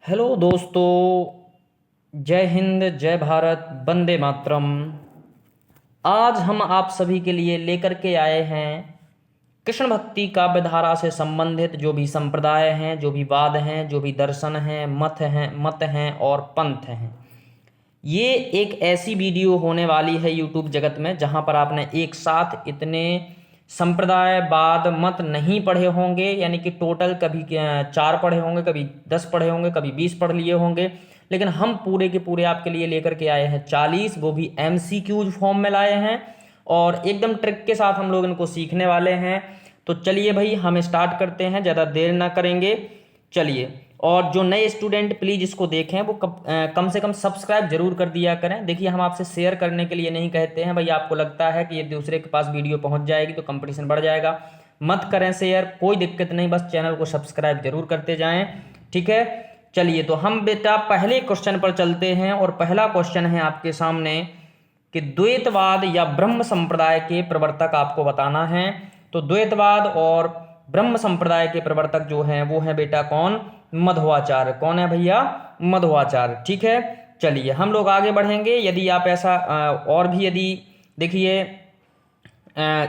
Hello दोस्तों, जय हिंद, जय भारत, वंदे मातरम। आज हम आप सभी के लिए लेकर के आए हैं कृष्ण भक्ति काव्य धारा से संबंधित जो भी संप्रदाय हैं, जो भी वाद हैं, जो भी दर्शन हैं, मत हैं और पंथ हैं। ये एक ऐसी वीडियो होने वाली है यूट्यूब जगत में जहाँ पर आपने एक साथ इतने संप्रदाय बाद मत नहीं पढ़े होंगे। यानी कि टोटल कभी 4 पढ़े होंगे, कभी 10 पढ़े होंगे, कभी 20 पढ़ लिए होंगे। लेकिन हम पूरे के पूरे आपके लिए लेकर के आए हैं 40, वो भी MCQs फॉर्म में लाए हैं और एकदम ट्रिक के साथ हम लोग इनको सीखने वाले हैं। तो चलिए भाई, हम स्टार्ट करते हैं, ज़्यादा देर ना करेंगे। चलिए, और जो नए स्टूडेंट प्लीज़ इसको देखें वो कम से कम सब्सक्राइब जरूर कर दिया करें। देखिए, हम आपसे शेयर करने के लिए नहीं कहते हैं भाई, आपको लगता है कि ये दूसरे के पास वीडियो पहुंच जाएगी तो कंपटीशन बढ़ जाएगा, मत करें शेयर, कोई दिक्कत नहीं, बस चैनल को सब्सक्राइब जरूर करते जाएं। ठीक है, चलिए तो हम बेटा पहले क्वेश्चन पर चलते हैं और पहला क्वेश्चन है आपके सामने कि द्वैतवाद या ब्रह्म संप्रदाय के प्रवर्तक आपको बताना है। तो द्वैतवाद और ब्रह्म संप्रदाय के प्रवर्तक जो हैं वो हैं बेटा कौन? मध्वाचार्य। कौन है भैया? मध्वाचार्य। ठीक है, चलिए हम लोग आगे बढ़ेंगे। यदि आप ऐसा और भी यदि देखिए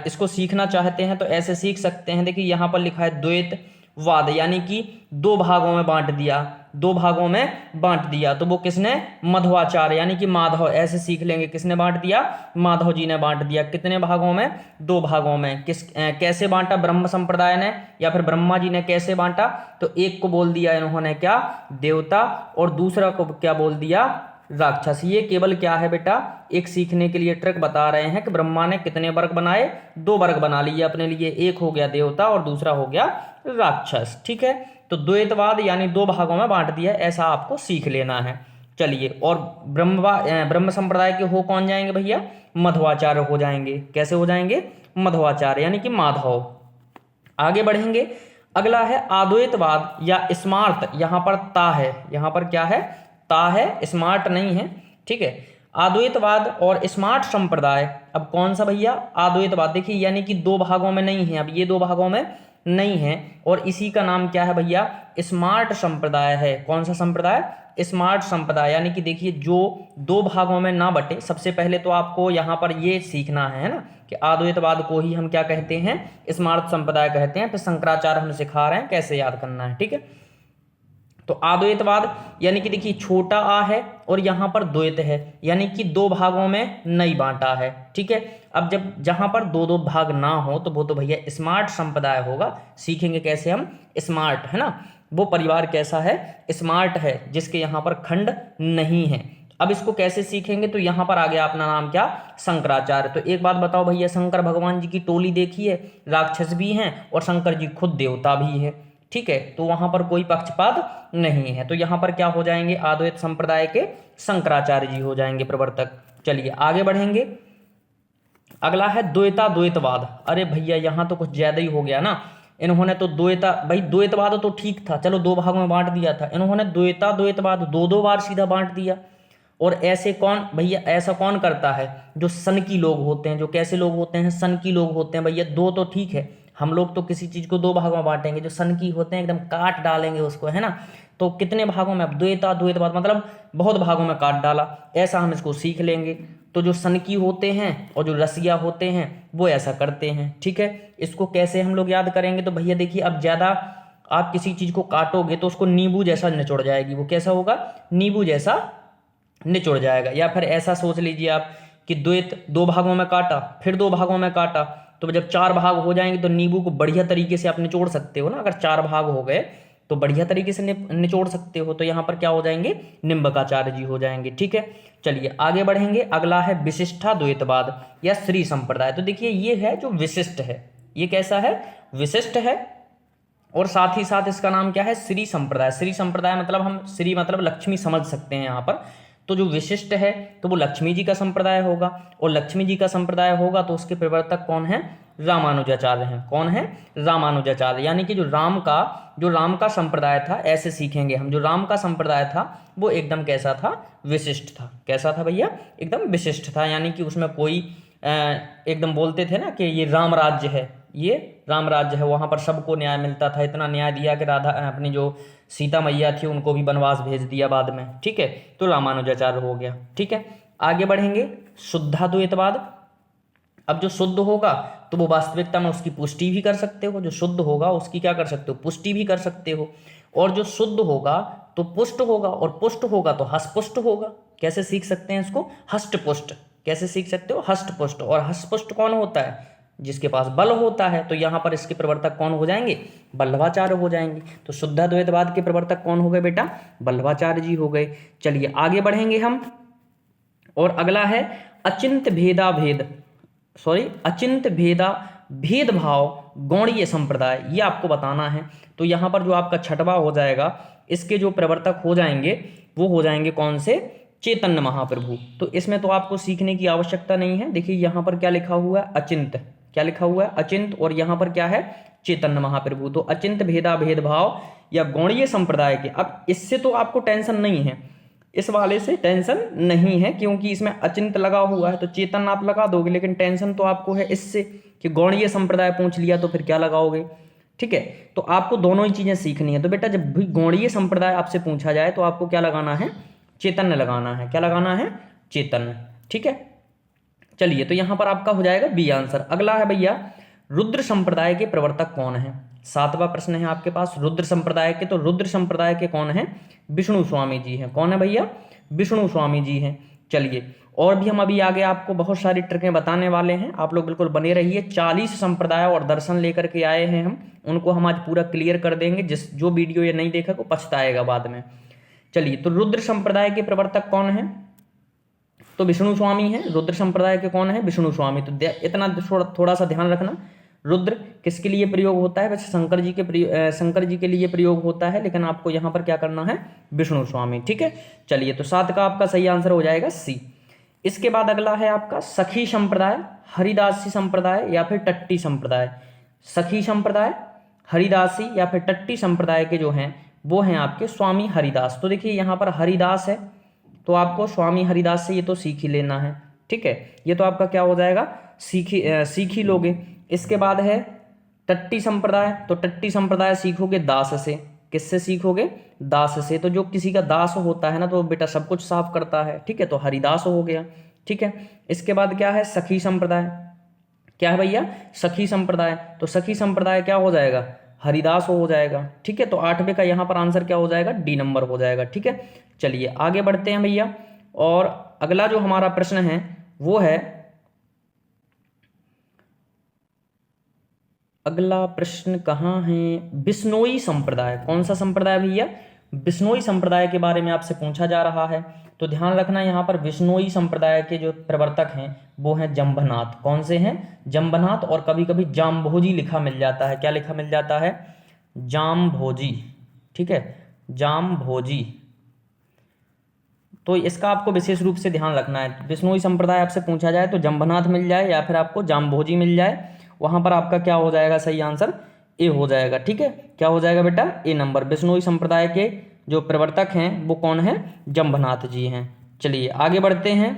इसको सीखना चाहते हैं तो ऐसे सीख सकते हैं। देखिए यहाँ पर लिखा है द्वैतवाद, यानी कि 2 भागों में बांट दिया, 2 भागों में बांट दिया। तो वो किसने? मध्वाचार्य यानी कि माधव। ऐसे सीख लेंगे, किसने बांट दिया? माधव जी ने बांट दिया। कितने भागों में? 2 भागों में। कैसे बांटा? ब्रह्म संप्रदाय ने या फिर ब्रह्मा जी ने कैसे बांटा? तो एक को बोल दिया इन्होंने क्या? देवता, और दूसरा को क्या बोल दिया? राक्षस। ये केवल क्या है बेटा? एक सीखने के लिए ट्रिक बता रहे हैं कि ब्रह्मा ने कितने वर्ग बनाए? 2 वर्ग बना लिए अपने लिए। एक हो गया देवता और दूसरा हो गया राक्षस। ठीक है, तो द्वैतवाद यानी 2 भागों में बांट दिया, ऐसा आपको सीख लेना है। चलिए, और ब्रह्म संप्रदाय के हो कौन जाएंगे भैया? मध्वाचार्य हो जाएंगे। कैसे हो जाएंगे? मध्वाचार्य यानी कि माधव। आगे बढ़ेंगे, अगला है अद्वैतवाद या स्मार्त। यहां पर ता है, यहां पर क्या है? ता है, स्मार्ट नहीं है। ठीक है, अद्वैतवाद और स्मार्ट संप्रदाय। अब कौन सा भैया? अद्वैतवाद। देखिए यानी कि 2 भागों में नहीं है, अब ये 2 भागों में नहीं है, और इसी का नाम क्या है भैया? स्मार्ट संप्रदाय है। कौन सा संप्रदाय? स्मार्ट संप्रदाय। यानी कि देखिए जो 2 भागों में ना बटे, सबसे पहले तो आपको यहाँ पर ये सीखना है ना कि अद्वैतवाद को ही हम क्या कहते हैं? स्मार्ट संप्रदाय कहते हैं। फिर शंकराचार्य हम सिखा रहे हैं कैसे याद करना है। ठीक है, तो अद्वैतवाद यानी कि देखिए छोटा आ है और यहाँ पर द्वैत है, यानी कि 2 भागों में नहीं बांटा है। ठीक है, अब जब जहाँ पर 2-2 भाग ना हो तो वो तो भैया स्मार्ट संप्रदाय होगा। सीखेंगे कैसे हम? स्मार्ट, है ना, वो परिवार कैसा है? स्मार्ट है, जिसके यहाँ पर खंड नहीं है। अब इसको कैसे सीखेंगे? तो यहाँ पर आ गया अपना नाम क्या? शंकराचार्य। तो एक बात बताओ भैया, शंकर भगवान जी की टोली देखी है, राक्षस भी हैं और शंकर जी खुद देवता भी है। ठीक है, तो वहां पर कोई पक्षपात नहीं है। तो यहां पर क्या हो जाएंगे? अद्वैत संप्रदाय के शंकराचार्य जी हो जाएंगे प्रवर्तक। चलिए आगे बढ़ेंगे, अगला है द्वैतवाद। अरे भैया यहाँ तो कुछ ज्यादा ही हो गया ना। इन्होंने तो भाई द्वैतवाद तो ठीक था, चलो 2 भागों में बांट दिया था, इन्होंने द्वैतवाद 2-2 बार सीधा बांट दिया। और ऐसे कौन भैया, ऐसा कौन करता है? जो सन की लोग होते हैं। जो कैसे लोग होते हैं? सन की लोग होते हैं भैया। 2 तो ठीक है, हम लोग तो किसी चीज को 2 भागों में बांटेंगे, जो सन की होते हैं एकदम काट डालेंगे उसको, है ना। तो कितने भागों में? अब द्वैतवाद मतलब बहुत भागों में काट डाला, ऐसा हम इसको सीख लेंगे। तो जो सन की होते हैं और जो रसिया होते हैं वो ऐसा करते हैं। ठीक है, इसको कैसे हम लोग याद करेंगे? तो भैया देखिए, अब ज्यादा आप किसी चीज को काटोगे तो उसको नींबू जैसा निचोड़ जाएगी। वो कैसा होगा? नींबू जैसा निचोड़ जाएगा। या फिर ऐसा सोच लीजिए आप कि द्वैत 2 भागों में काटा, फिर 2 भागों में काटा, तो जब 4 भाग हो जाएंगे तो नींबू को बढ़िया तरीके से आप निचोड़ सकते हो ना। अगर 4 भाग हो गए तो बढ़िया तरीके से निचोड़ सकते हो। तो यहाँ पर क्या हो जाएंगे? निम्बकाचार्य जी हो जाएंगे। ठीक है, चलिए आगे बढ़ेंगे, अगला है विशिष्टाद्वैतवाद या श्री संप्रदाय। तो देखिए ये है जो विशिष्ट है, ये कैसा है? विशिष्ट है, और साथ ही साथ इसका नाम क्या है? श्री संप्रदाय। श्री संप्रदाय मतलब हम श्री मतलब लक्ष्मी समझ सकते हैं यहाँ पर। तो जो विशिष्ट है तो वो लक्ष्मी जी का संप्रदाय होगा, और लक्ष्मी जी का संप्रदाय होगा तो उसके प्रवर्तक कौन है? रामानुजाचार्य हैं। कौन है? रामानुजाचार्य। यानी कि जो राम का संप्रदाय था, ऐसे सीखेंगे हम, जो राम का संप्रदाय था वो एकदम कैसा था? विशिष्ट था। कैसा था भैया? एकदम विशिष्ट था। यानी कि उसमें कोई एकदम बोलते थे ना कि ये राम राज्य है, ये राम राज्य है, वहाँ पर सबको न्याय मिलता था। इतना न्याय दिया कि राधा अपनी जो सीता मैया थी उनको भी वनवास भेज दिया बाद में, ठीक है। तो रामानुजाचार्य हो गया, ठीक है। आगे बढ़ेंगे, शुद्धाद्वैतवाद। अब जो शुद्ध होगा तो वो वास्तविकता में उसकी पुष्टि भी कर सकते हो, जो शुद्ध होगा उसकी क्या कर सकते हो, पुष्टि भी कर सकते हो। और जो शुद्ध होगा तो पुष्ट होगा, और पुष्ट होगा तो हष्टपुष्ट होगा। कैसे सीख सकते हैं इसको, हष्टपुष्ट। कैसे सीख सकते हो, हष्टपुष्ट। और हष्टपुष्ट कौन होता है, जिसके पास बल होता है। तो यहाँ पर इसके प्रवर्तक कौन हो जाएंगे, वल्लभाचार्य हो जाएंगे। तो शुद्धाद्वैतवाद के प्रवर्तक कौन हो गए बेटा, वल्लभाचार्य जी हो गए। चलिए आगे बढ़ेंगे हम, और अगला है अचिंत भेदभाव गौड़ीय संप्रदाय। ये आपको बताना है। तो यहाँ पर जो आपका छठवां हो जाएगा, इसके जो प्रवर्तक हो जाएंगे वो हो जाएंगे कौन से, चैतन्य महाप्रभु। तो इसमें तो आपको सीखने की आवश्यकता नहीं है। देखिए यहाँ पर क्या लिखा हुआ है, अचिंत। क्या लिखा हुआ है, अचिंत। और यहाँ पर क्या है, चैतन्य महाप्रभु। तो अचिंत भेदभाव या गौड़ीय संप्रदाय के। अब इससे तो आपको टेंशन नहीं है, इस वाले से टेंशन नहीं है, क्योंकि इसमें अचिंत लगा हुआ है तो चेतन आप लगा दोगे। लेकिन टेंशन तो आपको है इससे कि गौड़ीय संप्रदाय पूछ लिया तो फिर क्या लगाओगे, ठीक है। तो आपको दोनों ही चीजें सीखनी है। तो बेटा जब भी गौड़ीय संप्रदाय आपसे पूछा जाए तो आपको क्या लगाना है, चैतन्य लगाना है। क्या लगाना है, चैतन्य, ठीक है। चलिए तो यहां पर आपका हो जाएगा बी आंसर। अगला है भैया, रुद्र संप्रदाय के प्रवर्तक कौन है। सातवां प्रश्न है आपके पास रुद्र संप्रदाय के। तो रुद्र संप्रदाय के कौन है, विष्णु स्वामी जी हैं। कौन है भैया, विष्णु स्वामी जी हैं। चलिए और भी हम अभी आगे आपको बहुत सारी ट्रिकें बताने वाले हैं, आप लोग बिल्कुल बने रहिए। 40 संप्रदाय और दर्शन लेकर के आए हैं हम, उनको हम आज पूरा क्लियर कर देंगे। जो वीडियो ये नहीं देखा वो पछताएगा बाद में। चलिए तो रुद्र संप्रदाय के प्रवर्तक कौन है, तो विष्णु स्वामी है। रुद्र संप्रदाय के कौन है, विष्णु स्वामी। तो इतना थोड़ा सा ध्यान रखना, रुद्र किसके लिए प्रयोग होता है, वैसे शंकर जी के लिए प्रयोग होता है, लेकिन आपको यहाँ पर क्या करना है, विष्णु स्वामी, ठीक है। चलिए तो 7 का आपका सही आंसर हो जाएगा सी। इसके बाद अगला है आपका सखी संप्रदाय, हरिदासी संप्रदाय या फिर टट्टी संप्रदाय। सखी संप्रदाय, हरिदासी या फिर टट्टी संप्रदाय के जो हैं वो हैं आपके स्वामी हरिदास। तो देखिए यहाँ पर हरिदास है तो आपको स्वामी हरिदास से ये तो सीख ही लेना है, ठीक है। ये तो आपका क्या हो जाएगा, सीख ही लोगे। इसके बाद है टट्टी संप्रदाय। तो टट्टी संप्रदाय सीखोगे दास से। किससे सीखोगे, दास से। तो जो किसी का दास होता है ना तो बेटा सब कुछ साफ करता है, ठीक है। तो हरिदास हो गया, ठीक है। इसके बाद क्या है, सखी संप्रदाय। क्या है भैया, सखी संप्रदाय। तो सखी संप्रदाय क्या हो जाएगा, हरिदास हो जाएगा, ठीक है। तो 8वें का यहाँ पर आंसर क्या हो जाएगा, डी नंबर हो जाएगा, ठीक है। चलिए आगे बढ़ते हैं भैया। और अगला जो हमारा प्रश्न है वो है, अगला प्रश्न कहाँ है, बिश्नोई संप्रदाय। कौन सा संप्रदाय भैया, बिश्नोई संप्रदाय के बारे में आपसे पूछा जा रहा है। तो ध्यान रखना यहाँ पर बिश्नोई संप्रदाय के जो प्रवर्तक हैं वो हैं जम्बनाथ। कौन से हैं, जम्बनाथ। और कभी कभी जाम्भोजी लिखा मिल जाता है। क्या लिखा मिल जाता है, जाम्भोजी, ठीक है, जाम्भोजी। तो इसका आपको विशेष रूप से ध्यान रखना है। बिश्नोई संप्रदाय आपसे पूछा जाए तो जम्बनाथ मिल जाए या फिर आपको जाम्भोजी मिल जाए, वहां पर आपका क्या हो जाएगा, सही आंसर ए हो जाएगा, ठीक है। क्या हो जाएगा बेटा, ए नंबर। बिश्नोई संप्रदाय के जो प्रवर्तक हैं वो कौन है, जम्बनाथ जी हैं। चलिए आगे बढ़ते हैं।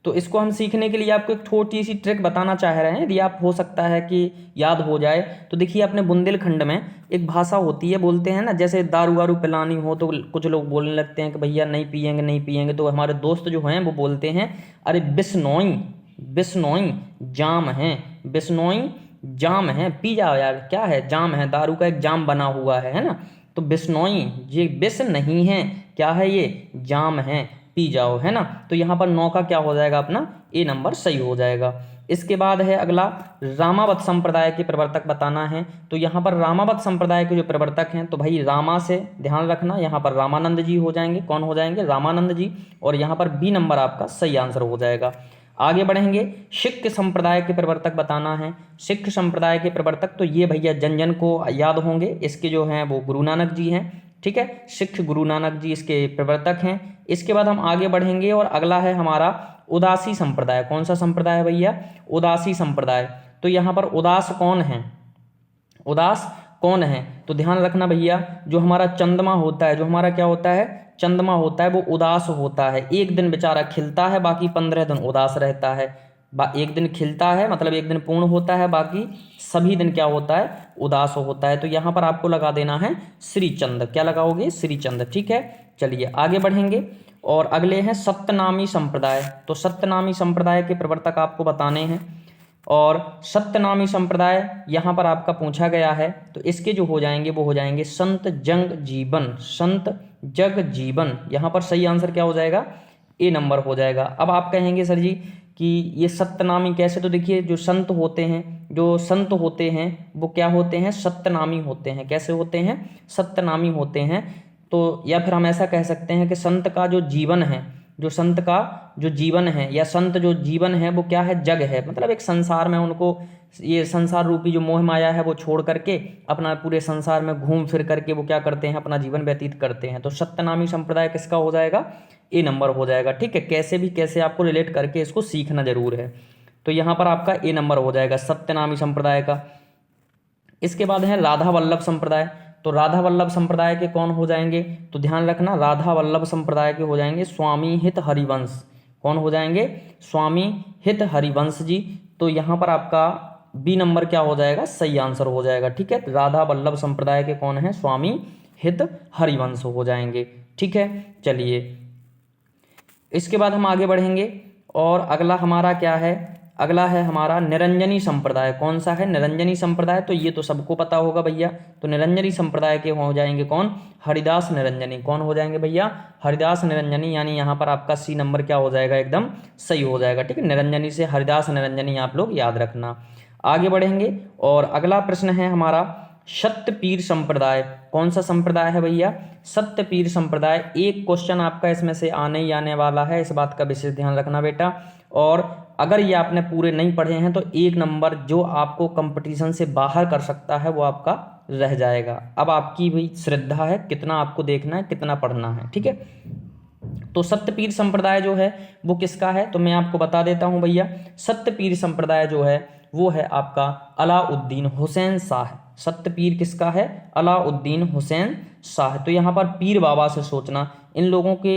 तो इसको हम सीखने के लिए आपको एक छोटी सी ट्रिक बताना चाह रहे हैं, यदि आप हो सकता है कि याद हो जाए। तो देखिए अपने बुंदेलखंड में एक भाषा होती है, बोलते हैं ना, जैसे दारू वारू पिलानी हो तो कुछ लोग बोलने लगते हैं कि भैया नहीं पियेंगे नहीं पियेंगे। तो हमारे दोस्त जो हैं वो बोलते हैं अरे बिश्नोई, बिश्नोई जाम है, बिश्नोई जाम है, पी जाओ यार। क्या है, जाम है, दारू का एक जाम बना हुआ है ना। तो बिश्नोई, ये बिस नहीं है, क्या है ये, जाम है, पी जाओ, है ना। तो यहाँ पर 9 का क्या हो जाएगा अपना, ए नंबर सही हो जाएगा। इसके बाद है अगला, रामावत संप्रदाय के प्रवर्तक बताना है। तो यहाँ पर रामावत संप्रदाय के जो प्रवर्तक हैं तो भाई रामा से ध्यान रखना, यहाँ पर रामानंद जी हो जाएंगे। कौन हो जाएंगे, रामानंद जी। और यहाँ पर बी नंबर आपका सही आंसर हो जाएगा। आगे बढ़ेंगे, सिख संप्रदाय के प्रवर्तक बताना है। सिख संप्रदाय के प्रवर्तक तो ये भैया जन जन को याद होंगे, इसके जो हैं वो गुरु नानक जी हैं, ठीक है। सिख गुरु नानक जी इसके प्रवर्तक हैं। इसके बाद हम आगे बढ़ेंगे और अगला है हमारा उदासी संप्रदाय। कौन सा संप्रदाय है भैया, उदासी संप्रदाय। तो यहाँ पर उदास कौन है, उदास कौन है, तो ध्यान रखना भैया, जो हमारा चंद्रमा होता है, जो हमारा क्या होता है, चंद्रमा होता है, वो उदास होता है। एक दिन बेचारा खिलता है, बाकी 15 दिन उदास रहता है। एक दिन खिलता है मतलब एक दिन पूर्ण होता है, बाकी सभी दिन क्या होता है, उदास होता है। तो यहाँ पर आपको लगा देना है श्रीचंद। क्या लगाओगे, श्रीचंद। ठीक है, चलिए आगे बढ़ेंगे और अगले हैं सत्यनामी संप्रदाय। तो सत्यनामी संप्रदाय के प्रवर्तक आपको बताने हैं और सत्यनामी संप्रदाय यहाँ पर आपका पूछा गया है तो इसके जो हो जाएंगे वो हो जाएंगे संत जग जीवन, संत जग जीवन। यहाँ पर सही आंसर क्या हो जाएगा, ए नंबर हो जाएगा। अब आप कहेंगे सर जी कि ये सत्यनामी कैसे, तो देखिए जो संत होते हैं वो क्या होते हैं, सत्यनामी होते हैं। कैसे होते हैं, सत्यनामी होते हैं। तो या फिर हम ऐसा कह सकते हैं कि संत का जो जीवन है, जो संत का जो जीवन है या संत जो जीवन है वो क्या है, जग है। मतलब एक संसार में उनको ये संसार रूपी जो मोह माया है वो छोड़ करके अपना पूरे संसार में घूम फिर करके वो क्या करते हैं, अपना जीवन व्यतीत करते हैं। तो सत्यनामी संप्रदाय किसका हो जाएगा, ए नंबर हो जाएगा। ठीक है, कैसे भी कैसे आपको रिलेट करके इसको सीखना जरूर है। तो यहाँ पर आपका ए नंबर हो जाएगा सत्यनामी संप्रदाय का। इसके बाद है राधा वल्लभ संप्रदाय। तो राधा वल्लभ संप्रदाय के कौन हो जाएंगे, तो ध्यान रखना राधा वल्लभ संप्रदाय के हो जाएंगे स्वामी हित हरिवंश। कौन हो जाएंगे, स्वामी हित हरिवंश जी। तो यहाँ पर आपका बी नंबर क्या हो जाएगा, सही आंसर हो जाएगा। ठीक है, राधा वल्लभ संप्रदाय के कौन है, स्वामी हित हरिवंश हो जाएंगे। ठीक है, चलिए इसके बाद हम आगे बढ़ेंगे और अगला हमारा क्या है, अगला है हमारा निरंजनी संप्रदाय। कौन सा है, निरंजनी संप्रदाय। तो ये तो सबको पता होगा भैया। तो निरंजनी संप्रदाय के हो जाएंगे कौन, हरिदास निरंजनी। कौन हो जाएंगे भैया, हरिदास निरंजनी। यानी यहाँ पर आपका सी नंबर क्या हो जाएगा, एकदम सही हो जाएगा। ठीक है, निरंजनी से हरिदास निरंजनी आप लोग याद रखना। आगे बढ़ेंगे और अगला प्रश्न है हमारा सत्यपीर संप्रदाय। कौन सा संप्रदाय है भैया, सत्यपीर संप्रदाय। एक क्वेश्चन आपका इसमें से आने ही आने वाला है, इस बात का विशेष ध्यान रखना बेटा। और अगर ये आपने पूरे नहीं पढ़े हैं तो एक नंबर जो आपको कंपटीशन से बाहर कर सकता है वो आपका रह जाएगा। अब आपकी भी श्रद्धा है, कितना आपको देखना है, कितना पढ़ना है। ठीक है, तो सत्यपीर संप्रदाय जो है वो किसका है, तो मैं आपको बता देता हूं भैया। सत्यपीर संप्रदाय जो है वो है आपका अलाउद्दीन हुसैन शाह। सत्यपीर किसका है, अलाउद्दीन हुसैन शाह। तो यहाँ पर पीर बाबा से सोचना, इन लोगों के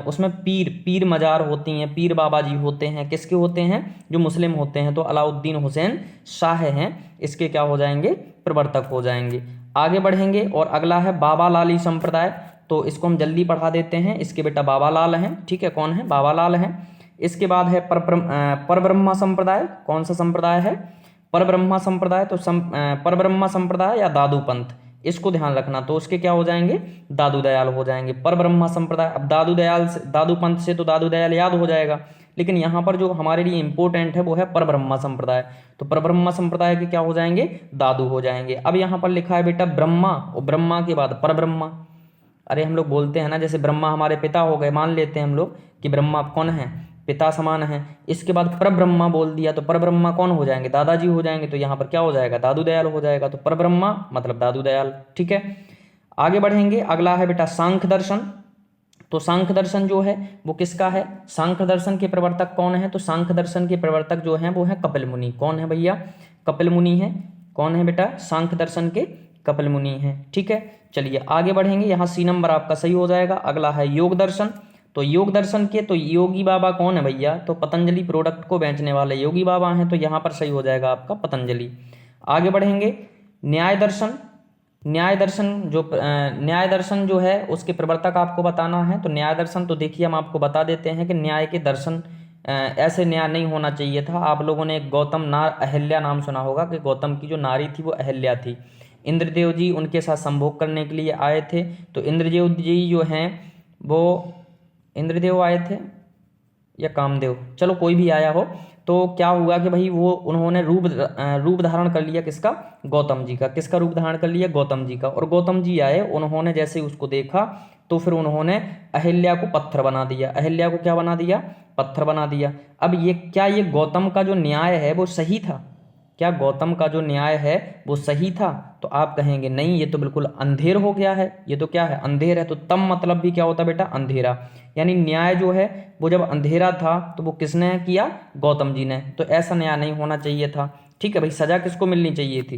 उसमें पीर मजार होती हैं, पीर बाबा जी होते हैं। किसके होते हैं, जो मुस्लिम होते हैं। तो अलाउद्दीन हुसैन शाह हैं, इसके क्या हो जाएंगे, प्रवर्तक हो जाएंगे। आगे बढ़ेंगे और अगला है बाबा लाली संप्रदाय। तो इसको हम जल्दी पढ़ा देते हैं। इसके बेटा बाबा लाल हैं। ठीक है, कौन है, बाबा लाल हैं। इसके बाद है परब्रह्मा संप्रदाय। कौन सा संप्रदाय है, परब्रह्मा संप्रदाय। तो परब्रह्मा संप्रदाय या दादू पंथ, इसको ध्यान रखना। तो उसके क्या हो जाएंगे, दादू दयाल हो जाएंगे। परब्रह्मा संप्रदाय। अब दादू पंथ से तो दादू दयाल याद हो जाएगा, लेकिन यहाँ पर जो हमारे लिए इंपॉर्टेंट है वो है परब्रह्मा संप्रदाय। तो परब्रह्मा संप्रदाय के क्या हो जाएंगे, दादू हो जाएंगे। अब यहाँ पर लिखा है बेटा ब्रह्मा, और ब्रह्मा के बाद परब्रह्मा। अरे हम लोग बोलते हैं ना, जैसे ब्रह्मा हमारे पिता हो गए, मान लेते हैं हम लोग कि ब्रह्मा कौन है, पिता समान है। इसके बाद परब्रह्मा बोल दिया तो परब्रह्मा कौन हो जाएंगे, दादाजी हो जाएंगे। तो यहाँ पर क्या हो जाएगा, दादू दयाल हो जाएगा। तो परब्रह्मा मतलब दादू दयाल। ठीक है, आगे बढ़ेंगे। अगला है बेटा सांख्य दर्शन। तो सांख्य दर्शन जो है वो किसका है, सांख्य दर्शन के प्रवर्तक कौन है, तो सांख्य दर्शन के प्रवर्तक जो हैं वो है कपिल मुनि। कौन है भैया, कपिल मुनि है। कौन है बेटा, सांख्य दर्शन के कपिल मुनि है। ठीक है, चलिए आगे बढ़ेंगे। यहाँ सी नंबर आपका सही हो जाएगा। अगला है योग दर्शन। तो योग दर्शन के तो योगी बाबा कौन है भैया, तो पतंजलि प्रोडक्ट को बेचने वाले योगी बाबा हैं। तो यहाँ पर सही हो जाएगा आपका पतंजलि। आगे बढ़ेंगे न्याय दर्शन। न्याय दर्शन जो है उसके प्रवर्तक आपको बताना है। तो न्याय दर्शन तो देखिए हम आपको बता देते हैं कि न्याय के दर्शन ऐसे न्याय नहीं होना चाहिए था। आप लोगों ने गौतम अहल्या नाम सुना होगा कि गौतम की जो नारी थी वो अहल्या थी। इंद्रदेव जी उनके साथ संभोग करने के लिए आए थे। तो इंद्रदेव जी जो हैं वो, इंद्रदेव आए थे या कामदेव, चलो कोई भी आया हो, तो क्या हुआ कि भाई वो उन्होंने रूप धारण कर लिया किसका, गौतम जी का। किसका रूप धारण कर लिया, गौतम जी का। और गौतम जी आए, उन्होंने जैसे उसको देखा तो फिर उन्होंने अहिल्या को पत्थर बना दिया। अहिल्या को क्या बना दिया, पत्थर बना दिया। अब ये क्या, ये गौतम का जो न्याय है वो सही था क्या, गौतम का जो न्याय है वो सही था? तो आप कहेंगे नहीं, ये तो बिल्कुल अंधेर हो गया है। ये तो क्या है, अंधेर है। तो तम मतलब भी क्या होता है बेटा, अंधेरा। यानी न्याय जो है वो जब अंधेरा था तो वो किसने किया, गौतम जी ने। तो ऐसा न्याय नहीं होना चाहिए था। ठीक है भाई, सजा किसको मिलनी चाहिए थी,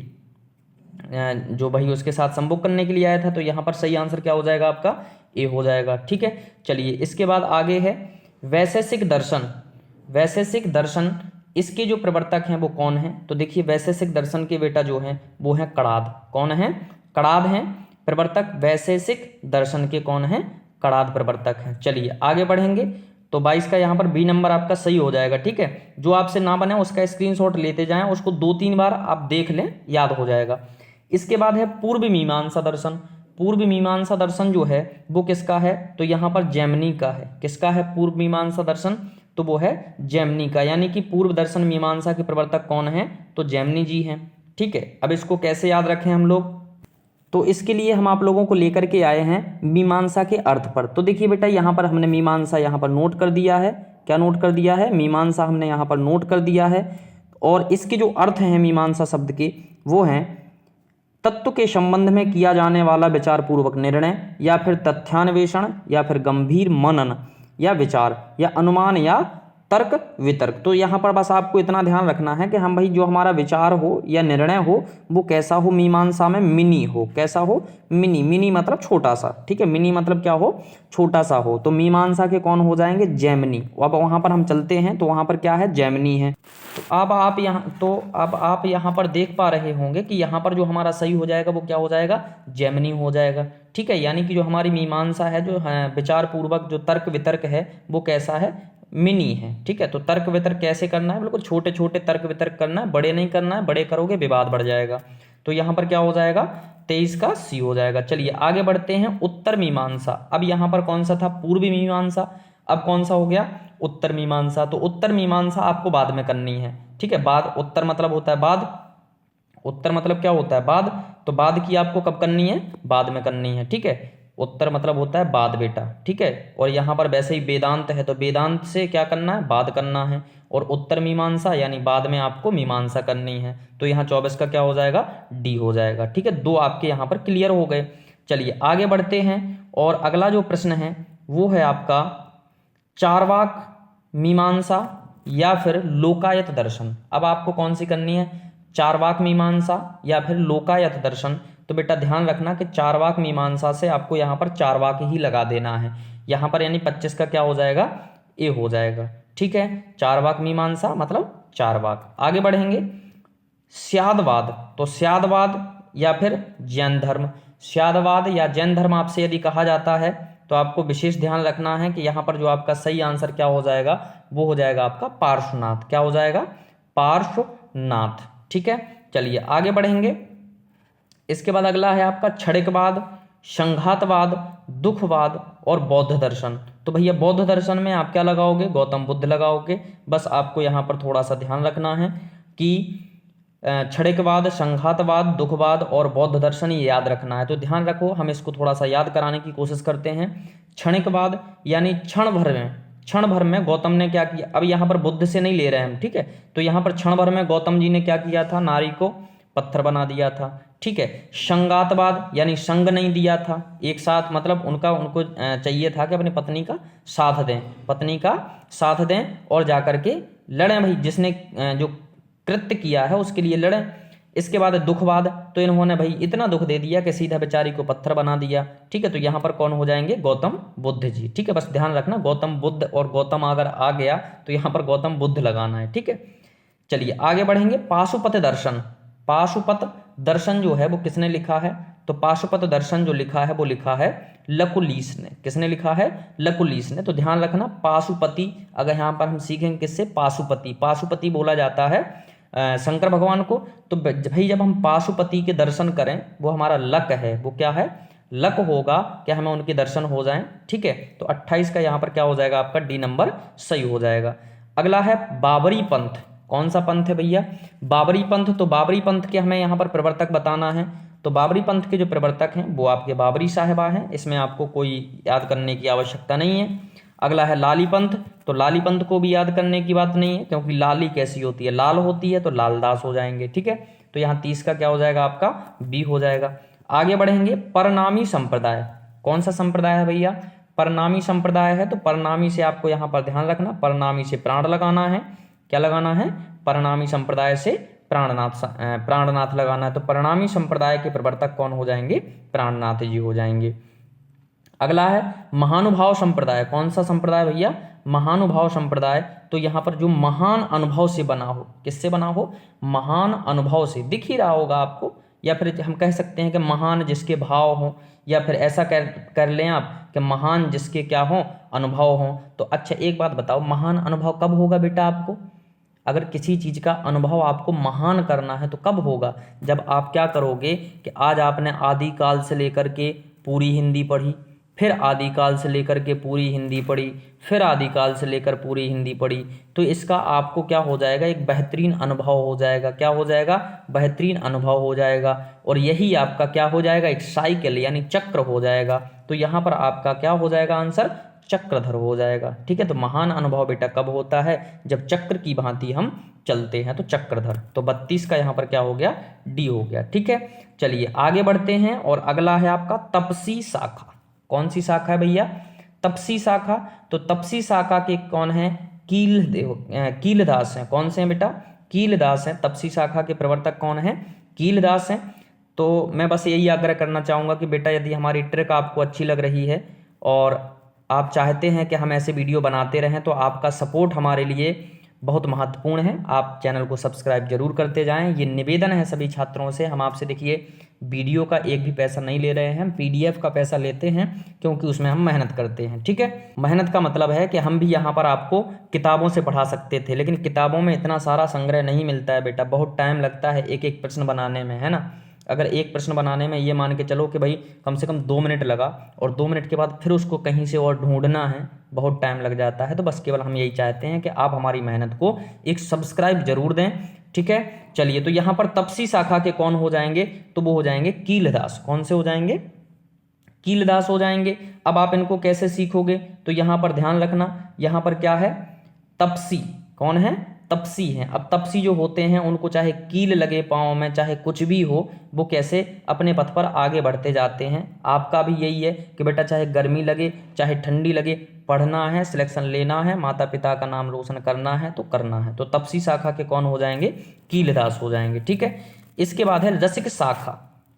जो भाई उसके साथ संभोग करने के लिए आया था। तो यहाँ पर सही आंसर क्या हो जाएगा आपका, ए हो जाएगा। ठीक है, चलिए इसके बाद आगे है वैशेषिक दर्शन। वैशेषिक दर्शन इसके जो प्रवर्तक हैं वो कौन है? तो देखिए वैशेषिक दर्शन के बेटा जो हैं वो हैं कणाद। कौन है? कणाद हैं प्रवर्तक। वैशेषिक दर्शन के कौन है? कणाद प्रवर्तक हैं। चलिए आगे बढ़ेंगे। तो 22 का यहाँ पर बी नंबर आपका सही हो जाएगा। ठीक है, जो आपसे ना बने उसका स्क्रीनशॉट लेते जाएं, उसको 2-3 बार आप देख लें, याद हो जाएगा। इसके बाद है पूर्व मीमांसा दर्शन। पूर्व मीमांसा दर्शन जो है वो किसका है? तो यहाँ पर जैमिनी का है। किसका है पूर्व मीमांसा दर्शन? तो वो है जैमिनी का, यानी कि पूर्व दर्शन मीमांसा के प्रवर्तक कौन है? तो जैमिनी जी हैं। ठीक है, अब इसको कैसे याद रखें हम लोग? तो इसके लिए हम आप लोगों को लेकर के आए हैं मीमांसा के अर्थ पर। तो देखिए बेटा यहाँ पर हमने मीमांसा यहाँ पर नोट कर दिया है। क्या नोट कर दिया है? मीमांसा हमने यहाँ पर नोट कर दिया है। और इसके जो अर्थ हैं मीमांसा शब्द के वो हैं तत्व के संबंध में किया जाने वाला विचार पूर्वक निर्णय, या फिर तथ्यान्वेषण, या फिर गंभीर मनन या विचार, या अनुमान, या तर्क वितर्क। तो यहाँ पर बस आपको इतना ध्यान रखना है कि हम भाई जो हमारा विचार हो या निर्णय हो वो कैसा हो? मीमांसा में मिनी हो। कैसा हो? मिनी। मिनी मतलब छोटा सा। ठीक है, मिनी मतलब क्या हो? छोटा सा हो। तो मीमांसा के कौन हो जाएंगे? जैमिनी। अब वहाँ पर हम चलते हैं तो वहाँ पर क्या है? जैमिनी है। तो अब आप यहाँ पर देख पा रहे होंगे कि यहाँ पर जो हमारा सही हो जाएगा वो क्या हो जाएगा? जैमिनी हो जाएगा। ठीक है, यानी कि जो हमारी मीमांसा है, जो विचार पूर्वक जो तर्क वितर्क है वो कैसा है? मिनी है। ठीक है, तो तर्क वितर्क कैसे करना है? बिल्कुल छोटे छोटे तर्क वितर्क करना है, बड़े नहीं करना है। बड़े करोगे विवाद बढ़ जाएगा। तो यहाँ पर क्या हो जाएगा? 23 का सी हो जाएगा। चलिए आगे बढ़ते हैं। उत्तर मीमांसा। अब यहाँ पर कौन सा था? पूर्व मीमांसा। अब कौन सा हो गया? उत्तर मीमांसा। तो उत्तर मीमांसा आपको बाद में करनी है। ठीक है, बाद। उत्तर मतलब होता है बाद। उत्तर मतलब क्या होता है? बाद। तो बाद की आपको कब करनी है? बाद में करनी है। ठीक है, उत्तर मतलब होता है बाद बेटा। ठीक है, और यहाँ पर वैसे ही वेदांत है तो वेदांत से क्या करना है? बाद करना है। और उत्तर मीमांसा यानी बाद में आपको मीमांसा करनी है। तो यहाँ 24 का क्या हो जाएगा? डी हो जाएगा। ठीक है, 2 आपके यहाँ पर क्लियर हो गए। चलिए आगे बढ़ते हैं। और अगला जो प्रश्न है वो है आपका चार्वाक मीमांसा या फिर लोकायत दर्शन। अब आपको कौन सी करनी है? चार्वाक मीमांसा या फिर लोकायत दर्शन। तो बेटा ध्यान रखना कि चार्वाक मीमांसा से आपको यहाँ पर चार्वाक ही लगा देना है। यहाँ पर यानी 25 का क्या हो जाएगा? ए हो जाएगा। ठीक है, चार्वाक मीमांसा मतलब चार्वाक। आगे बढ़ेंगे। स्यादवाद। तो स्यादवाद या फिर जैन धर्म। स्यादवाद या जैन धर्म आपसे यदि कहा जाता है तो आपको विशेष ध्यान रखना है कि यहाँ पर जो आपका सही आंसर क्या हो जाएगा? वो हो जाएगा आपका पार्श्वनाथ। क्या हो जाएगा? पार्श्वनाथ। ठीक है, चलिए आगे बढ़ेंगे। इसके बाद अगला है आपका क्षणिकवाद, संघातवाद, दुखवाद और बौद्ध दर्शन। तो भैया बौद्ध दर्शन में आप क्या लगाओगे? गौतम बुद्ध लगाओगे। बस आपको यहाँ पर थोड़ा सा ध्यान रखना है कि क्षणिकवाद, संघातवाद, दुखवाद और बौद्ध दर्शन ये याद रखना है। तो ध्यान रखो, हम इसको थोड़ा सा याद कराने की कोशिश करते हैं। क्षणिकवाद यानी क्षण भर में गौतम ने क्या किया? अब यहाँ पर बुद्ध से नहीं ले रहे हैं हम। ठीक है, तो यहाँ पर क्षण भर में गौतम जी ने क्या किया था? नारी को पत्थर बना दिया था। ठीक है, संगातवाद यानी संग नहीं दिया था एक साथ, मतलब उनको चाहिए था कि अपनी पत्नी का साथ दें, पत्नी का साथ दें और जाकर के लड़ें भाई, जिसने जो कृत्य किया है उसके लिए लड़ें। इसके बाद दुखवाद, तो इन्होंने भाई इतना दुख दे दिया कि सीधा बेचारी को पत्थर बना दिया। ठीक है, तो यहाँ पर कौन हो जाएंगे? गौतम बुद्ध जी। ठीक है, बस ध्यान रखना गौतम बुद्ध और गौतम अगर आ गया तो यहाँ पर गौतम बुद्ध लगाना है। ठीक है, चलिए आगे बढ़ेंगे। पाशुपत दर्शन। पाशुपत दर्शन जो है वो किसने लिखा है? तो पाशुपत दर्शन जो लिखा है वो लिखा है लकुलीस ने। किसने लिखा है? लकुलीस ने। तो ध्यान रखना पाशुपति, अगर यहाँ पर हम सीखेंगे किससे? पाशुपति। पाशुपति बोला जाता है शंकर भगवान को। तो भाई जब हम पाशुपति के दर्शन करें वो हमारा लक है। वो क्या है? लक होगा कि हमें उनके दर्शन हो जाएं। ठीक है, तो 28 का यहाँ पर क्या हो जाएगा? आपका डी नंबर सही हो जाएगा। अगला है बाबरी पंथ। कौन सा पंथ है भैया? बाबरी पंथ। तो बाबरी पंथ के हमें यहाँ पर प्रवर्तक बताना है। तो बाबरी पंथ के जो प्रवर्तक हैं वो आपके बाबरी साहिबा हैं। इसमें आपको कोई याद करने की आवश्यकता नहीं है। अगला है लाली पंथ। तो लाली पंथ को भी याद करने की बात नहीं है, क्योंकि लाली कैसी होती है? लाल होती है, तो लालदास हो जाएंगे। ठीक है, तो यहाँ 30 का क्या हो जाएगा? आपका बी हो जाएगा। आगे बढ़ेंगे। परनामी संप्रदाय। कौन सा संप्रदाय है भैया? परनामी संप्रदाय है। तो परनामी से आपको यहाँ पर ध्यान रखना, परनामी से प्राण लगाना है। क्या लगाना है? परनामी संप्रदाय से प्राणनाथ लगाना है। तो परनामी संप्रदाय के प्रवर्तक कौन हो जाएंगे? प्राणनाथ जी हो जाएंगे। अगला है महानुभाव संप्रदाय। कौन सा संप्रदाय भैया? महानुभाव संप्रदाय, तो यहाँ पर जो महान अनुभव से बना हो, किससे बना हो, महान अनुभव से, दिख ही रहा होगा आपको, या फिर हम कह सकते हैं कि महान जिसके भाव हो, या फिर ऐसा कर लें आप कि महान जिसके क्या हो, अनुभव हो। तो अच्छा एक बात बताओ, महान अनुभव कब होगा बेटा आपको? अगर किसी चीज़ का अनुभव आपको महान करना है तो कब होगा? जब आप क्या करोगे कि आज आपने आदिकाल से लेकर के पूरी हिंदी पढ़ी, फिर आदिकाल से लेकर के पूरी हिंदी पढ़ी, फिर आदिकाल से लेकर पूरी हिंदी पढ़ी, तो इसका आपको क्या हो जाएगा, एक बेहतरीन अनुभव हो जाएगा। क्या हो जाएगा? बेहतरीन अनुभव हो जाएगा। और यही आपका क्या हो जाएगा, एक साइकिल यानी चक्र हो जाएगा। तो यहाँ पर आपका क्या हो जाएगा आंसर, चक्रधर हो जाएगा। ठीक है, तो महान अनुभव बेटा कब होता है, जब चक्र की भांति हम चलते हैं, तो चक्रधर। तो 32 का यहाँ पर क्या हो गया, डी हो गया। ठीक है, चलिए आगे बढ़ते हैं और अगला है आपका तपसी शाखा। कौन सी शाखा है भैया, तपसी शाखा। तो तपसी शाखा के कौन है, कीलदास हैं। कौन से हैं बेटा, कीलदास हैं। तपसी शाखा के प्रवर्तक कौन है, कीलदास हैं। तो मैं बस यही आग्रह करना चाहूँगा कि बेटा यदि हमारी ट्रिक आपको अच्छी लग रही है और आप चाहते हैं कि हम ऐसे वीडियो बनाते रहें, तो आपका सपोर्ट हमारे लिए बहुत महत्वपूर्ण है। आप चैनल को सब्सक्राइब जरूर करते जाएं, ये निवेदन है सभी छात्रों से। हम आपसे देखिए वीडियो का एक भी पैसा नहीं ले रहे हैं, हम PDF का पैसा लेते हैं क्योंकि उसमें हम मेहनत करते हैं। ठीक है, मेहनत का मतलब है कि हम भी यहाँ पर आपको किताबों से पढ़ा सकते थे, लेकिन किताबों में इतना सारा संग्रह नहीं मिलता है बेटा, बहुत टाइम लगता है एक एक प्रश्न बनाने में, है ना। अगर एक प्रश्न बनाने में ये मान के चलो कि भाई कम से कम 2 मिनट लगा, और 2 मिनट के बाद फिर उसको कहीं से और ढूंढना है, बहुत टाइम लग जाता है। तो बस केवल हम यही चाहते हैं कि आप हमारी मेहनत को एक सब्सक्राइब जरूर दें। ठीक है, चलिए तो यहाँ पर तपसी शाखा के कौन हो जाएंगे, तो वो हो जाएंगे कीलदास। कौन से हो जाएंगे, कीलदास हो जाएंगे। अब आप इनको कैसे सीखोगे, तो यहाँ पर ध्यान रखना, यहाँ पर क्या है, तपसी कौन है, तपसी हैं। अब तपसी जो होते हैं उनको चाहे कील लगे पाँव में, चाहे कुछ भी हो, वो कैसे अपने पथ पर आगे बढ़ते जाते हैं। आपका भी यही है कि बेटा चाहे गर्मी लगे चाहे ठंडी लगे, पढ़ना है, सिलेक्शन लेना है, माता पिता का नाम रोशन करना है तो करना है। तो तपसी शाखा के कौन हो जाएंगे, कीलदास हो जाएंगे। ठीक है, इसके बाद है रसिक शाखा।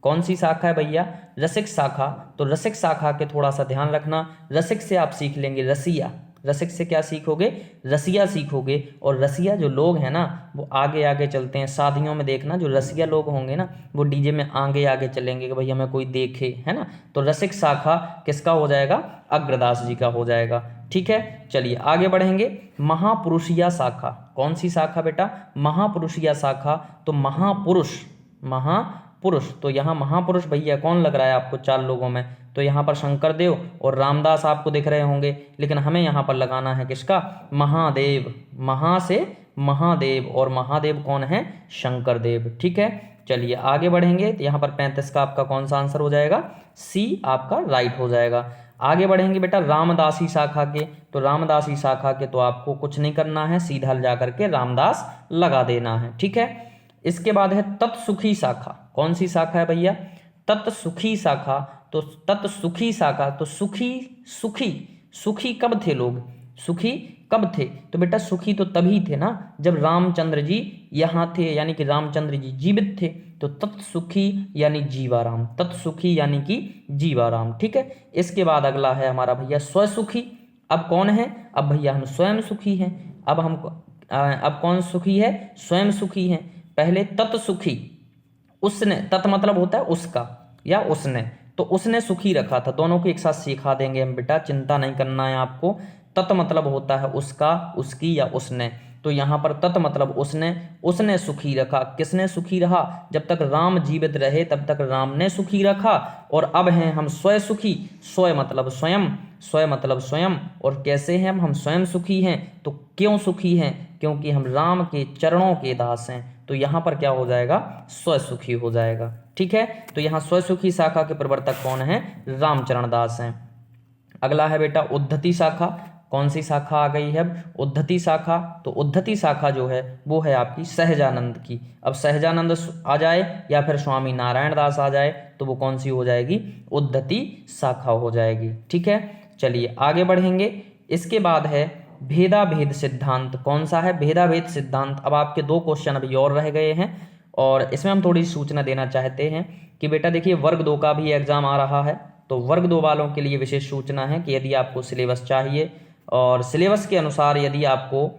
कौन सी शाखा है भैया, रसिक शाखा। तो रसिक शाखा के थोड़ा सा ध्यान रखना, रसिक से आप सीख लेंगे रसिया, रसिक से क्या सीखोगे, रसिया सीखोगे। और रसिया जो लोग हैं ना वो आगे आगे चलते हैं। शादियों में देखना जो रसिया लोग होंगे ना वो डीजे में आगे आगे चलेंगे कि भाई हमें कोई देखे, है ना। तो रसिक शाखा किसका हो जाएगा, अग्रदास जी का हो जाएगा। ठीक है, चलिए आगे बढ़ेंगे। महापुरुषिया शाखा। कौन सी शाखा बेटा, महापुरुषिया शाखा। तो महापुरुष, महापुरुष, तो यहाँ महापुरुष भैया कौन लग रहा है आपको 4 लोगों में, तो यहाँ पर शंकरदेव और रामदास आपको दिख रहे होंगे, लेकिन हमें यहाँ पर लगाना है किसका, महादेव। महा से महादेव, और महादेव कौन है, शंकरदेव। ठीक है, चलिए आगे बढ़ेंगे। तो यहाँ पर 35 का आपका कौन सा आंसर हो जाएगा, सी आपका राइट हो जाएगा। आगे बढ़ेंगे बेटा रामदासी शाखा के। तो रामदासी शाखा के तो आपको कुछ नहीं करना है, सीधा जा करके रामदास लगा देना है। ठीक है, इसके बाद है तत्सुखी शाखा। कौन सी शाखा है भैया, तत्सुखी शाखा। तो तत्सुखी शाखा, तो सुखी, सुखी, सुखी कब थे लोग, सुखी कब थे, तो बेटा सुखी तो तभी थे ना जब रामचंद्र जी यहाँ थे, यानी कि रामचंद्र जी जीवित थे। तो तत्सुखी यानी जीवाराम, तत्सुखी यानी कि जीवाराम। ठीक है, इसके बाद अगला है हमारा भैया स्वसुखी। अब कौन है, अब भैया हम स्वयं सुखी हैं। अब कौन सुखी है, स्वयं सुखी हैं। पहले तत्सुखी, उसने, तत् मतलब होता है उसका या उसने, तो उसने सुखी रखा था। दोनों को एक साथ सिखा देंगे हम बेटा, चिंता नहीं करना है आपको। तत् मतलब होता है उसका, उसकी या उसने। तो यहाँ पर तत् मतलब उसने सुखी रखा। किसने सुखी रहा, जब तक राम जीवित रहे तब तक राम ने सुखी रखा। और अब हैं हम स्वयं सुखी, स्वयं मतलब स्वयं, स्वयं मतलब स्वयं। और कैसे हैं हम स्वयं सुखी हैं, तो क्यों सुखी हैं, क्योंकि हम राम के चरणों के दास हैं। तो यहाँ पर क्या हो जाएगा, स्वसुखी हो जाएगा। ठीक है, तो यहाँ स्वसुखी शाखा के प्रवर्तक कौन है, रामचरण दास हैं। अगला है बेटा उद्धति शाखा। कौन सी शाखा आ गई है, उद्धति शाखा। तो उद्धति शाखा जो है वो है आपकी सहजानंद की। अब सहजानंद आ जाए या फिर स्वामी नारायण दास आ जाए तो वो कौन सी हो जाएगी, उद्धति शाखा हो जाएगी। ठीक है, चलिए आगे बढ़ेंगे। इसके बाद है भेदा भेद सिद्धांत। कौन सा है, भेदा भेद सिद्धांत। अब आपके 2 क्वेश्चन अभी और रह गए हैं और इसमें हम थोड़ी सूचना देना चाहते हैं कि बेटा देखिए वर्ग 2 का भी एग्जाम आ रहा है। तो वर्ग 2 वालों के लिए विशेष सूचना है कि यदि आपको सिलेबस चाहिए और सिलेबस के अनुसार यदि आपको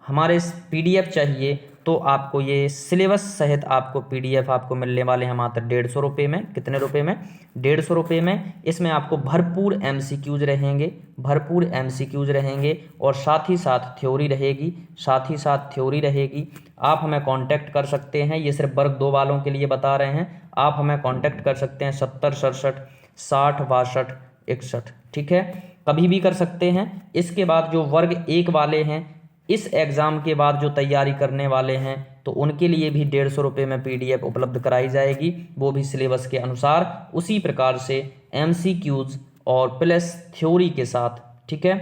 हमारे PDF चाहिए तो आपको ये सिलेबस सहित आपको PDF आपको मिलने वाले हैं मात्र 150 रुपये में। कितने रुपए में? 150 रुपये में। इसमें आपको भरपूर MCQs रहेंगे, भरपूर MCQs रहेंगे और साथ ही साथ थ्योरी रहेगी, साथ ही साथ थ्योरी रहेगी। आप हमें कांटेक्ट कर सकते हैं, ये सिर्फ वर्ग 2 वालों के लिए बता रहे हैं। आप हमें कांटेक्ट कर सकते हैं 70 67 60 62 61, ठीक है, कभी भी कर सकते हैं। इसके बाद जो वर्ग 1 वाले हैं, इस एग्ज़ाम के बाद जो तैयारी करने वाले हैं, तो उनके लिए भी 150 रुपये में PDF उपलब्ध कराई जाएगी, वो भी सिलेबस के अनुसार उसी प्रकार से MCQs और प्लस थ्योरी के साथ, ठीक है।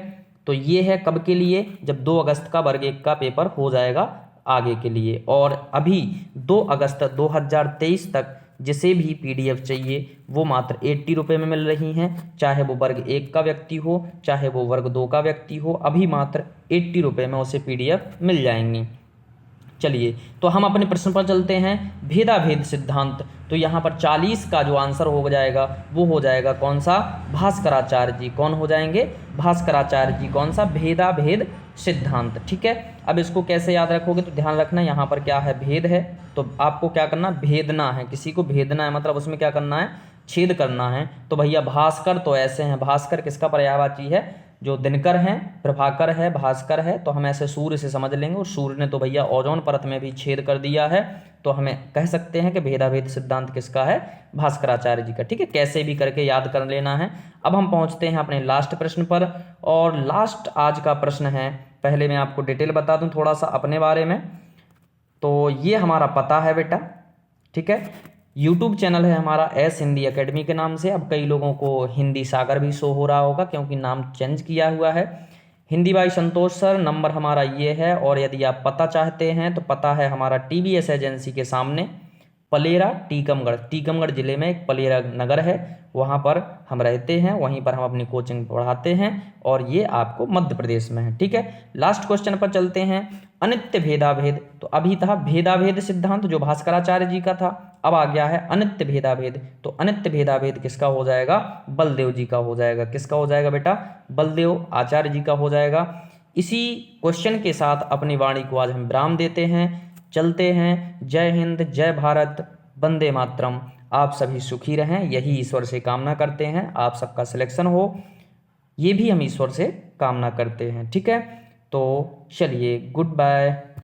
तो ये है कब के लिए? जब 2 अगस्त का वर्ग 1 का पेपर हो जाएगा आगे के लिए। और अभी 2 अगस्त 2023 तक जिसे भी PDF चाहिए वो मात्र 80 रुपये में मिल रही हैं, चाहे वो वर्ग 1 का व्यक्ति हो, चाहे वो वर्ग 2 का व्यक्ति हो, अभी मात्र 80 रुपये में उसे PDF मिल जाएंगी। चलिए, तो हम अपने प्रश्न पर चलते हैं। भेदाभेद सिद्धांत, तो यहाँ पर 40 का जो आंसर हो जाएगा वो हो जाएगा कौन सा? भास्कराचार्य जी। कौन हो जाएंगे? भास्कराचार्य जी। कौन सा? भेदाभेद सिद्धांत, ठीक है। अब इसको कैसे याद रखोगे? तो ध्यान रखना यहाँ पर क्या है? भेद है, तो आपको क्या करना? भेदना है, किसी को भेदना है, मतलब उसमें क्या करना है? छेद करना है। तो भैया भास्कर तो ऐसे हैं, भास्कर किसका पर्यायवाची है? जो दिनकर हैं, प्रभाकर है, भास्कर है, तो हम ऐसे सूर्य से समझ लेंगे। और सूर्य ने तो भैया ओजोन परत में भी छेद कर दिया है, तो हमें कह सकते हैं कि भेदाभेद सिद्धांत किसका है? भास्कराचार्य जी का, ठीक है। कैसे भी करके याद कर लेना है। अब हम पहुंचते हैं अपने लास्ट प्रश्न पर, और लास्ट आज का प्रश्न है, पहले मैं आपको डिटेल बता दूं थोड़ा सा अपने बारे में। तो ये हमारा पता है बेटा, ठीक है। यूट्यूब चैनल है हमारा एस हिंदी एकेडमी के नाम से। अब कई लोगों को हिंदी सागर भी शो हो रहा होगा क्योंकि नाम चेंज किया हुआ है। Hindi by Santosh sir, number हमारा ये है। और यदि आप पता चाहते हैं तो पता है हमारा TBS एजेंसी के सामने, पलेरा, टीकमगढ़। टीकमगढ़ जिले में एक पलेरा नगर है, वहाँ पर हम रहते हैं, वहीं पर हम अपनी कोचिंग पढ़ाते हैं, और ये आपको मध्य प्रदेश में है, ठीक है। लास्ट क्वेश्चन पर चलते हैं। अनित्य भेदाभेद, तो अभी था भेदाभेद सिद्धांत जो भास्कराचार्य जी का था, अब आ गया है अनित्य भेदाभेद। तो अनित्य भेदाभेद किसका हो जाएगा? बलदेव जी का हो जाएगा। किसका हो जाएगा बेटा? बलदेव आचार्य जी का हो जाएगा। इसी क्वेश्चन के साथ अपनी वाणी को आज हम विराम देते हैं, चलते हैं। जय हिंद, जय भारत, वंदे मातरम। आप सभी सुखी रहें, यही ईश्वर से कामना करते हैं। आप सबका सिलेक्शन हो, ये भी हम ईश्वर से कामना करते हैं, ठीक है। तो चलिए, गुड बाय।